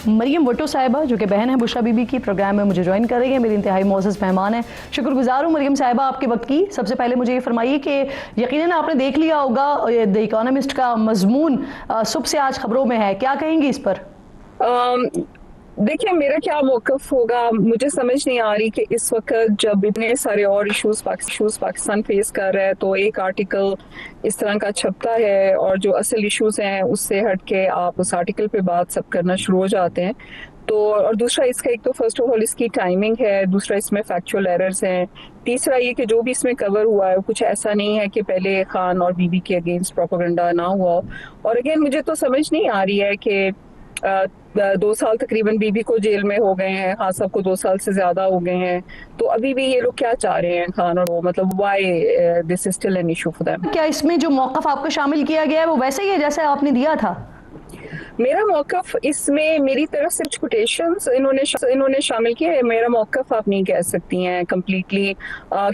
مریم بھٹو صاحبہ جو کہ بہن ہے بشرا بی بی کی، پروگرام میں مجھے جوائن کر رہی ہیں، میری انتہائی معزز مہمان ہیں. شکر گزار ہوں مریم صاحبہ آپ کے وقت کی. سب سے پہلے مجھے یہ فرمائیے کہ یقیناً آپ نے دیکھ لیا ہوگا دی اکانومسٹ کا مضمون صبح سے آج خبروں میں ہے، کیا کہیں گی اس پر؟ دیکھیں میرا کیا موقف ہوگا، مجھے سمجھ نہیں آ رہی کہ اس وقت جب اتنے سارے اور ایشوز پاکستان فیس کر رہا ہے تو ایک آرٹیکل اس طرح کا چھپتا ہے اور جو اصل ایشوز ہیں اس سے ہٹ کے آپ اس آرٹیکل پہ بات سب کرنا شروع ہو جاتے ہیں. تو اور دوسرا اس کا ایک تو فرسٹ آف آل اس کی ٹائمنگ ہے، دوسرا اس میں فیکچوئل ایررز ہیں، تیسرا یہ کہ جو بھی اس میں کور ہوا ہے کچھ ایسا نہیں ہے کہ پہلے خان اور بی بی کے اگینسٹ پروپیگنڈا نہ ہوا. اور اگین مجھے تو سمجھ نہیں آ رہی ہے کہ 2 سال تقریباً بی بی کو جیل میں ہو گئے ہیں، خان صاحب کو 2 سال سے زیادہ ہو گئے ہیں، تو ابھی بھی یہ لوگ کیا چاہ رہے ہیں خان اور وہ، مطلب why this is still an issue for them. کیا اس میں جو موقف آپ کو شامل کیا گیا ہے وہ ویسے ہی ہے جیسے آپ نے دیا تھا؟ میرا موقف اس میں میری طرف سے کچھ کوٹیشنز انہوں نے شامل کیا ہے، میرا موقف آپ نہیں کہہ سکتی ہیں کمپلیٹلی،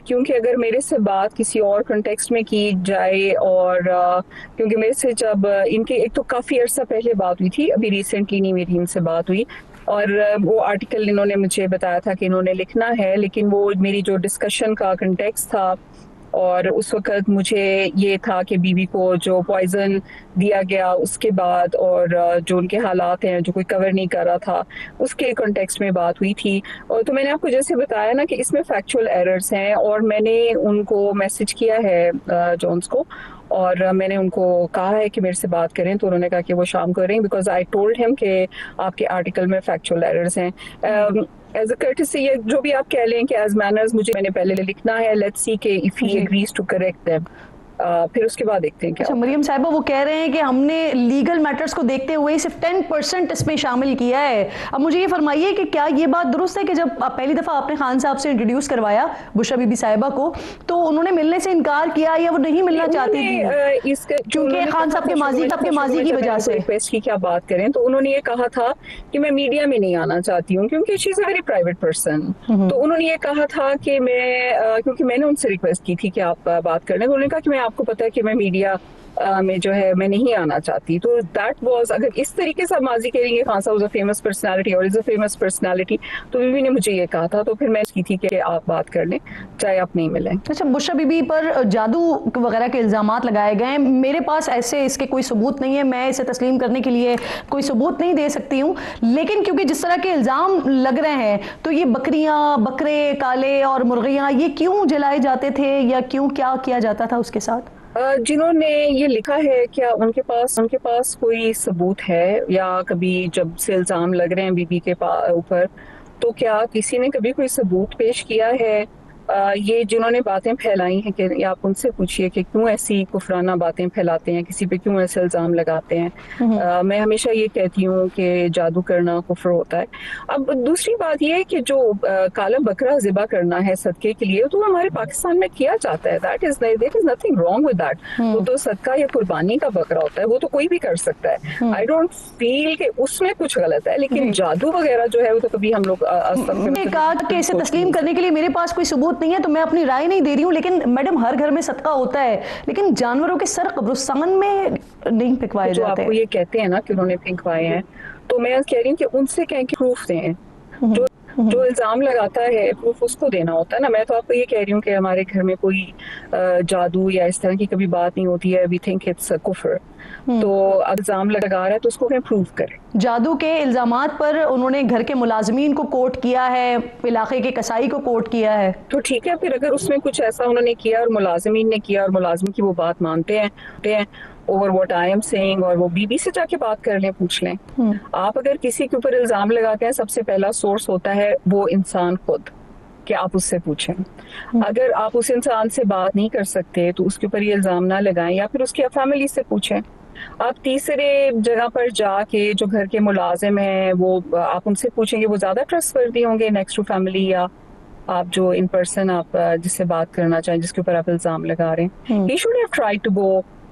کیونکہ اگر میرے سے بات کسی اور کنٹیکسٹ میں کی جائے اور کیونکہ میرے سے جب ان کے ایک تو کافی عرصہ پہلے بات ہوئی تھی، ابھی ریسنٹلی نہیں میری ان سے بات ہوئی، اور وہ آرٹیکل انہوں نے مجھے بتایا تھا کہ انہوں نے لکھنا ہے، لیکن وہ میری جو ڈسکشن کا کنٹیکسٹ تھا اور اس وقت مجھے یہ تھا کہ بی بی کو جو پوائزن دیا گیا اس کے بعد اور جو ان کے حالات ہیں جو کوئی کور نہیں کر رہا تھا اس کے کنٹیکسٹ میں بات ہوئی تھی. اور تو میں نے آپ کو جیسے بتایا نا کہ اس میں فیکچوئل ایررز ہیں، اور میں نے ان کو میسج کیا ہے جونز کو، اور میں نے ان کو کہا ہے کہ میرے سے بات کریں، تو انہوں نے کہا کہ وہ شام کو کریں، بیکاز آئی ٹولڈ ہم کہ آپ کے آرٹیکل میں فیکچوئل ایررز ہیں. ایز اے کرٹسی یہ جو بھی آپ کہہ لیں کہ ایز مینرز میں نے پہلے لکھنا ہے، لیٹس سی کہ if he agrees to correct them, پھر اس کے بعد دیکھتے ہیں کیا. اچھا مریم صاحبہ وہ کہہ رہے ہیں کہ ہم نے لیگل میٹرز کو دیکھتے ہوئے صرف 10% اس میں شامل کیا ہے. اب مجھے یہ فرمائیے کہ کیا یہ بات درست ہے کہ جب پہلی دفعہ آپ نے خان صاحب سے انٹروڈیوس کروایا بشرا بی بی صاحبہ کو تو انہوں نے ملنے سے انکار کیا یا وہ نہیں ملنا چاہتی تھی کیونکہ خان صاحب کے ماضی کی وجہ سے ریکویسٹ کی کیا بات کریں، تو انہوں نے یہ کہا تھا کہ میں میڈیا میں نہیں آنا چاہتی ہوں کیونکہ شی از اے ویری پرائیویٹ پرسن. تو انہوں نے یہ کہا تھا کہ میں کیونکہ میں نے ان سے ریکویسٹ کی تھی کہ آپ بات کر لیں، تو انہوں نے کہا کہ میں آپ کو پتا ہے کہ میں میڈیا میں جو ہے میں نہیں آنا چاہتی. تو دیٹ واز، اگر اس طریقے سے ماضی کہیں گے خان صاحب واز اے فیمس پرسنالٹی اور از اے فیمس پرسنالٹی، تو بی بی نے مجھے یہ کہا تھا، تو پھر میں کی تھی کہ آپ بات کر لیں چاہے آپ نہیں ملیں. اچھا بشرا بی بی پر جادو وغیرہ کے الزامات لگائے گئے ہیں، میرے پاس ایسے اس کے کوئی ثبوت نہیں ہے، میں اسے تسلیم کرنے کے لیے کوئی ثبوت نہیں دے سکتی ہوں، لیکن کیونکہ جس طرح کے الزام لگ رہے ہیں تو یہ بکریاں، بکرے، کالے اور مرغیاں یہ کیوں جلائے جاتے تھے یا کیا کیا جاتا تھا اس کے ساتھ؟ جنہوں نے یہ لکھا ہے کیا ان کے پاس کوئی ثبوت ہے، یا کبھی جب سے الزام لگ رہے ہیں بی بی کے اوپر تو کیا کسی نے کبھی کوئی ثبوت پیش کیا ہے؟ یہ جنہوں نے باتیں پھیلائی ہیں کہ آپ ان سے پوچھئے کہ کیوں ایسی کفرانہ باتیں پھیلاتے ہیں، کسی پہ کیوں ایسے الزام لگاتے ہیں. میں ہمیشہ یہ کہتی ہوں کہ جادو کرنا کفر ہوتا ہے. اب دوسری بات یہ ہے کہ جو کالا بکرا ذبح کرنا ہے صدقے کے لیے تو ہمارے پاکستان میں کیا جاتا ہے، that is nothing wrong with that. وہ تو صدقہ یا قربانی کا بکرا ہوتا ہے، وہ تو کوئی بھی کر سکتا ہے. آئی ڈونٹ فیل کہ اس میں کچھ غلط ہے، لیکن جادو وغیرہ جو ہے وہ تو کبھی ہم لوگ کہا کہ اسے تسلیم کرنے کے لیے میرے پاس کوئی ثبوت نہیں ہے تو میں اپنی رائے نہیں دے رہی ہوں، لیکن میڈم ہر گھر میں صدقہ ہوتا ہے، لیکن جانوروں کے سر قبرستان میں نہیں پھنکوائے جو جاتے. آپ کو یہ کہتے ہیں نا کہ انہوں نے پھنکوائے ہیں، تو میں کہہ رہی ہوں کہ ان سے کہیں کہ پروف دیں. جو الزام لگاتا ہے پروف اس کو دینا ہوتا ہے نا. میں تو آپ کو یہ کہہ رہی ہوں کہ ہمارے گھر میں کوئی جادو یا اس طرح کی کبھی بات نہیں ہوتی ہے. وی تھنک اٹس کفر. تو الزام لگا رہا ہے تو اس کو پروف کرے. جادو کے الزامات پر انہوں نے گھر کے ملازمین کو کوٹ کیا ہے، علاقے کے کسائی کو کوٹ کیا ہے. تو ٹھیک ہے، پھر اگر اس میں کچھ ایسا انہوں نے کیا اور ملازمین نے کیا اور ملازم کی وہ بات مانتے ہیں over what I am seeing, اور وہ بی بی سے جا کے بات کر لیں، پوچھ لیں. آپ اگر کسی کے اوپر الزام لگاتے ہیں سب سے پہلا سورس ہوتا ہے وہ انسان خود، کہ آپ اس سے پوچھیں. اگر آپ اس انسان سے بات نہیں کر سکتے تو اس کے اوپر یہ الزام نہ لگائیں، یا پھر اس کی فیملی سے پوچھیں. آپ تیسرے جگہ پر جا کے جو گھر کے ملازم ہیں وہ آپ ان سے پوچھیں گے، وہ زیادہ ٹرسٹ وردی ہوں گے نیکسٹ ٹو فیملی، یا آپ جو ان پرسن آپ جس سے بات کرنا چاہیں، جس کے اوپر آپ الزام لگا رہے ہیں. He should have try to go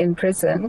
in prison,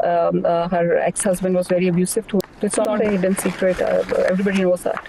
her ex-husband was very abusive to her. It's not a hidden secret. Everybody knows that.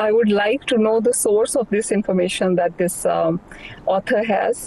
I would like to know the source of this information that this author has.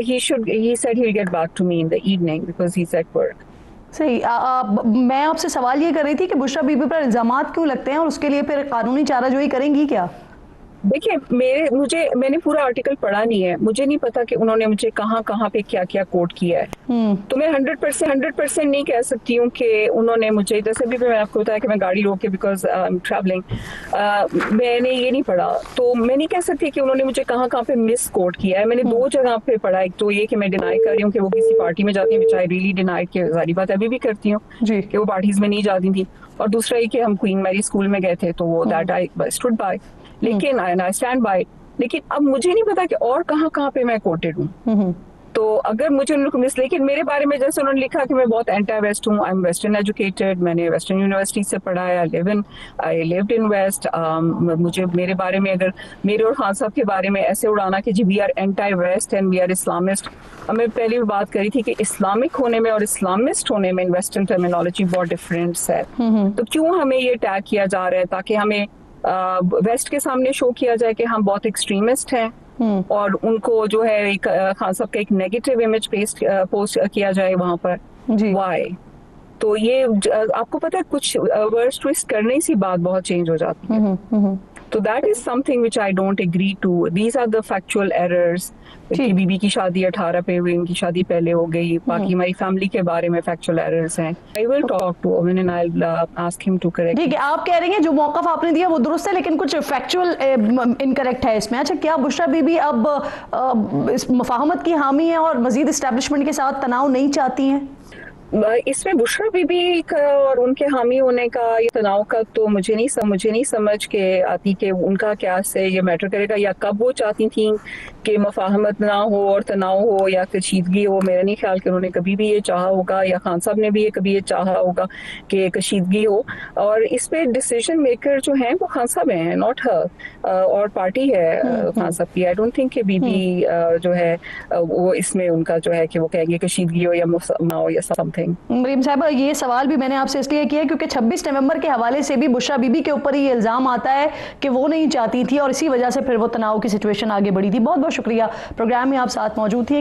he said he'll get back to me in the evening because he's at work. صحیح. میں آپ سے سوال یہ کر رہی تھی کہ بشریٰ بی بی پر الزامات کیوں لگتے ہیں اور اس کے لیے پھر قانونی چارہ جوئی کریں گی کیا؟ دیکھیے میں نے پورا آرٹیکل پڑھا نہیں ہے, مجھے نہیں پتا کہ انہوں نے مجھے کہاں پہ کیا کیا کوٹ کیا ہے, تو میں 100% نہیں کہہ سکتی ہوں کہ انہوں نے مجھے, جیسے بھی میں آپ کو بتایا کہ میں گاڑی روک کے بیکاز آئی ایم ٹریولنگ, میں نے یہ نہیں پڑھا, تو میں نہیں کہہ سکتی کہ انہوں نے مجھے کہاں پہ مس کوٹ کیا ہے. میں نے 2 جگہ پہ پڑھا, ایک تو یہ کہ میں ڈینائی کر رہی ہوں کہ وہ کسی پارٹی میں جاتی ہیں, which I really denied, کہ ظاہری بات ابھی بھی کرتی ہوں جی کہ وہ پارٹیز میں نہیں جاتی تھی, اور دوسرا یہ کہ ہم کوئین میری اسکول میں گئے تھے, تو وہ دیٹ آئی اسٹوڈ بائی, لیکن آئی اسٹینڈ بائی. لیکن اب مجھے نہیں پتا کہ اور کہاں پہ میں کوٹڈ ہوں, تو اگر مجھے ان کو لیکن میرے بارے میں جیسے انہوں نے لکھا کہ میں بہت اینٹی ویسٹ ہوں, آئی ایم ویسٹرن ایجوکیٹڈ, میں نے ویسٹرن یونیورسٹی سے پڑھا ہے, آئی لیوڈ ان ویسٹ. مجھے میرے بارے میں, اگر میرے اور خان صاحب کے بارے میں ایسے اڑانا کہ جی we are anti west and we are Islamist, ہمیں پہلی بھی بات کری تھی کہ اسلامک ہونے میں اور اسلامسٹ ہونے میں ویسٹرن ٹرمینالوجی بہت ڈفرینس ہے, تو کیوں ہمیں یہ ٹیگ کیا جا رہا ہے تاکہ ہمیں ویسٹ کے سامنے شو کیا جائے کہ ہم بہت ایکسٹریمسٹ ہیں, اور ان کو جو ہے ایک خان صاحب کا ایک نیگیٹو امیج پوسٹ کیا جائے وہاں پر. وائی؟ تو یہ آپ کو پتا ہے کچھ ورڈز ٹویسٹ کرنے سی بات بہت چینج ہو جاتی ہے, تو that is something which I don't agree to. These are the factual errors کہ بی بی کی شادی 18 پہ ہوئی, ان کی شادی پہلے ہو گئی, باقی ہماری فیملی کے بارے میں فیکچوئل ایررز ہیں. I will talk to Owen and I'll ask him to correct. ٹھیک ہے, آپ کہہ رہی ہیں جو موقف آپ نے دیا وہ درست ہے, لیکن کچھ فیکچوئل انکریکٹ ہے اس میں. اچھا, کیا بشریٰ بی بی اب اس مفاہمت کی حامی ہیں اور مزید اسٹیبلشمنٹ کے ساتھ تناؤ نہیں چاہتی ہیں؟ اس میں بشریٰ بی بی کا اور ان کے حامی ہونے کا یا تناؤ کا تو مجھے نہیں سمجھ کے آتی کہ ان کا کیا سے یہ میٹر کرے گا, یا کب وہ چاہتی تھیں کہ مفاہمت نہ ہو اور تناؤ ہو یا کشیدگی ہو. میرا نہیں خیال کہ انہوں نے کبھی بھی یہ چاہا ہوگا, یا خان صاحب نے بھی کبھی یہ چاہا ہوگا کہ کشیدگی ہو, اور اس پہ ڈیسیژن میکر جو ہیں وہ خان صاحب ہیں, ناٹ ہر, اور پارٹی ہے خان صاحب کی. آئی ڈونٹ تھنک کہ بی بی جو ہے وہ اس میں ان کا جو ہے کہ وہ کہیں گے کشیدگی ہو یا نہ ہو یا سم تھنگ. مریم صاحبہ, یہ سوال بھی میں نے آپ سے اس لیے کیا کیونکہ 26 نومبر کے حوالے سے بھی بشریٰ بی بی کے اوپر یہ الزام آتا ہے کہ وہ نہیں چاہتی تھی, اور اسی وجہ سے پھر وہ تناؤ کی سچویشن آگے بڑھی تھی. بہت بہت شکریہ, پروگرام میں آپ ساتھ موجود تھی.